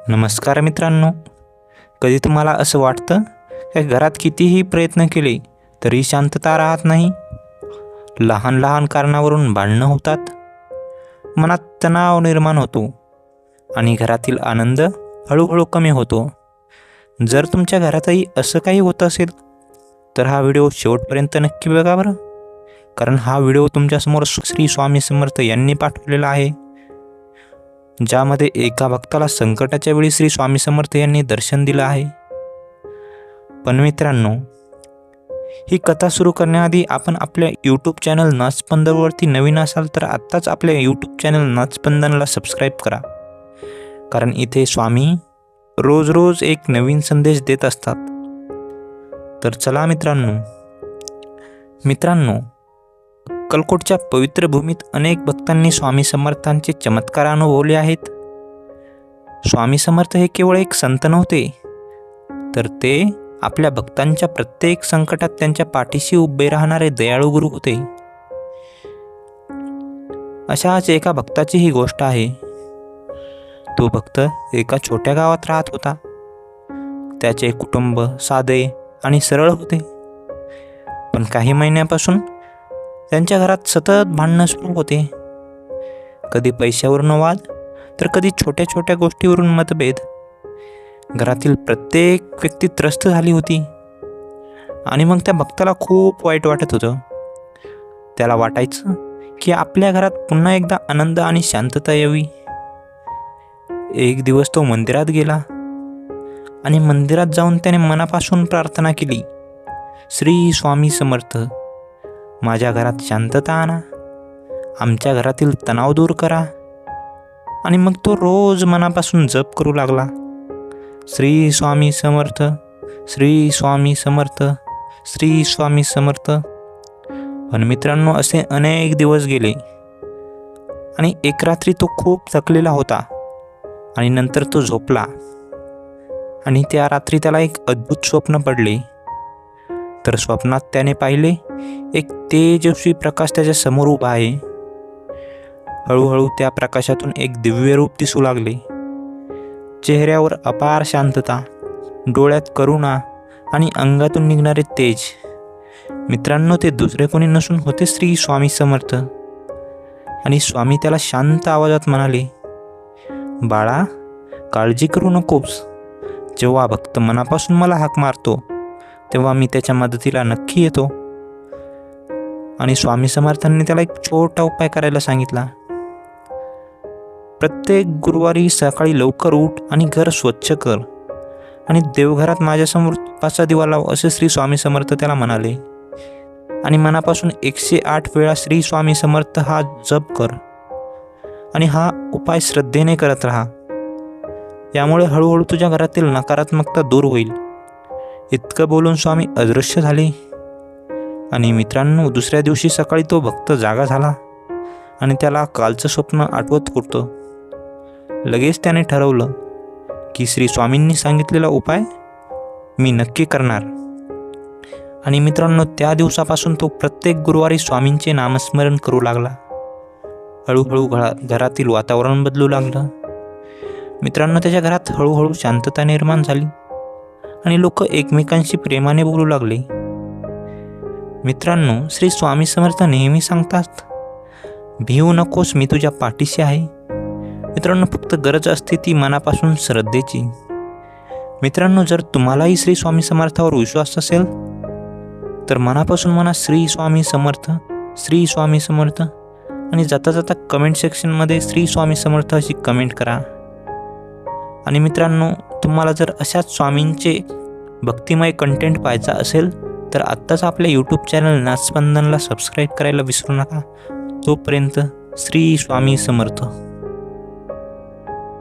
नमस्कार मित्रांनो, कधी तुम्हाला असं वाटतं की घरात कितीही प्रयत्न केले तरी शांतता राहत नाही? लहान लहान कारणावरून भांडणं होतात, मनात तणाव निर्माण होतो आणि घरातील आनंद हळूहळू कमी होतो. जर तुमच्या घरातही असं काही होत असेल तर हा व्हिडिओ शेवटपर्यंत नक्की बघा बरं, कारण हा व्हिडिओ तुमच्यासमोर श्री स्वामी समर्थ यांनी पाठवलेला आहे, ज्यामध्ये एका भक्ताला संकटाच्या वेळी श्री स्वामी समर्थ यांनी दर्शन दिलं आहे. पण मित्रांनो, ही कथा सुरू करण्याआधी आपण आपल्या यूट्यूब चॅनल नाचस्पंदनवरती नवीन असाल तर आत्ताच आपल्या यूट्यूब चॅनल नाचस्पंदनला सबस्क्राईब करा, कारण इथे स्वामी रोज रोज एक नवीन संदेश देत असतात. तर चला मित्रांनो, अक्कलकोटच्या पवित्र भूमीत अनेक भक्तांनी स्वामी समर्थांचे चमत्कार अनुभवले आहेत. स्वामी समर्थ हे केवळ एक संत नव्हते, तर ते आपल्या भक्तांच्या प्रत्येक संकटात त्यांच्या पाठीशी उभे राहणारे दयाळू गुरु होते. अशाच एका भक्ताची ही गोष्ट आहे. तो भक्त एका छोट्या गावात राहत होता. त्याचे कुटुंब साधे आणि सरळ होते, पण काही महिन्यापासून त्यांच्या घरात सतत भांडणं सुरू होते. कधी पैशावरून वाद, तर कधी छोट्या छोट्या गोष्टीवरून मतभेद. घरातील प्रत्येक व्यक्ती त्रस्त झाली होती आणि मग त्या भक्ताला खूप वाईट वाटत होतं. त्याला वाटायचं की आपल्या घरात पुन्हा एकदा आनंद आणि शांतता यावी. एक दिवस तो मंदिरात गेला आणि मंदिरात जाऊन त्याने मनापासून प्रार्थना केली, श्री स्वामी समर्थ, माझ्या घरात शांतता आणा, आमच्या घरातील तणाव दूर करा. आणि मग तो रोज मनापासून जप करू लागला, श्री स्वामी समर्थ, श्री स्वामी समर्थ, श्री स्वामी समर्थ. पण मित्रांनो, असे अनेक दिवस गेले आणि एक रात्री तो खूप थकलेला होता आणि नंतर तो झोपला. आणि त्या रात्री त्याला एक अद्भुत स्वप्न पडले. तर स्वप्नात त्याने पाहिले, एक तेजस्वी प्रकाश त्याच्या समोर उभा आहे. हळूहळू त्या प्रकाशातून एक दिव्य रूप दिसू लागले. चेहऱ्यावर अपार शांतता, डोळ्यात करुणा आणि अंगातून निघणारे तेज. मित्रांनो, ते दुसरे कोणी नसून होते श्री स्वामी समर्थ. आणि स्वामी त्याला शांत आवाजात म्हणाले, बाळा, काळजी करू नकोस. जेव्हा भक्त मनापासून मला हाक मारतो तेव्हा मी त्याच्या मदतीला नक्की येतो. आणि स्वामी समर्थांनी त्याला एक छोटा उपाय करायला सांगितला. प्रत्येक गुरुवारी सकाळी लवकर उठ आणि घर स्वच्छ कर आणि देवघरात माझ्यासमोर तुपाचा दिवा लाव, असे श्री स्वामी समर्थ त्याला म्हणाले. आणि मनापासून 108 वेळा श्री स्वामी समर्थ हा जप कर आणि हा उपाय श्रद्धेने करत राहा. यामुळे हळूहळू तुझ्या घरातील नकारात्मकता दूर होईल. इतकं बोलून स्वामी अदृश्य झाले. आणि मित्रांनो, दुसऱ्या दिवशी सकाळी तो भक्त जागा झाला आणि त्याला कालचं स्वप्न आठवत होतं. लगेच त्याने ठरवलं की श्री स्वामींनी सांगितलेला उपाय मी नक्की करणार. आणि मित्रांनो, त्या दिवसापासून तो प्रत्येक गुरुवारी स्वामींचे नामस्मरण करू लागला. हळूहळू घरातील वातावरण बदलू लागलं. मित्रांनो, त्याच्या घरात हळूहळू शांतता निर्माण झाली आणि लोक एकमेकांशी प्रेमाने बोलू लागले. मित्रांनो, श्री स्वामी समर्थ नेहमी सांगतात, भिवू नकोस, मी तुझ्या पाठीशी आहे. मित्रांनो, फक्त गरज असते ती मनापासून श्रद्धेची. मित्रांनो, जर तुम्हालाही श्री स्वामी समर्थावर विश्वास असेल तर मनापासून म्हणा, श्री स्वामी समर्थ, श्री स्वामी समर्थ. आणि जाता जाता कमेंट सेक्शनमध्ये श्री स्वामी समर्थ अशी कमेंट करा. आणि मित्रांनो, तुम्हाला जर अशाच स्वामींचे भक्तिमय कंटेंट पाहायचा असेल तर आत्ताच आपल्या यूट्यूब चॅनल नाचस्पंदनला सबस्क्राईब करायला विसरू नका. तोपर्यंत श्री स्वामी समर्थ.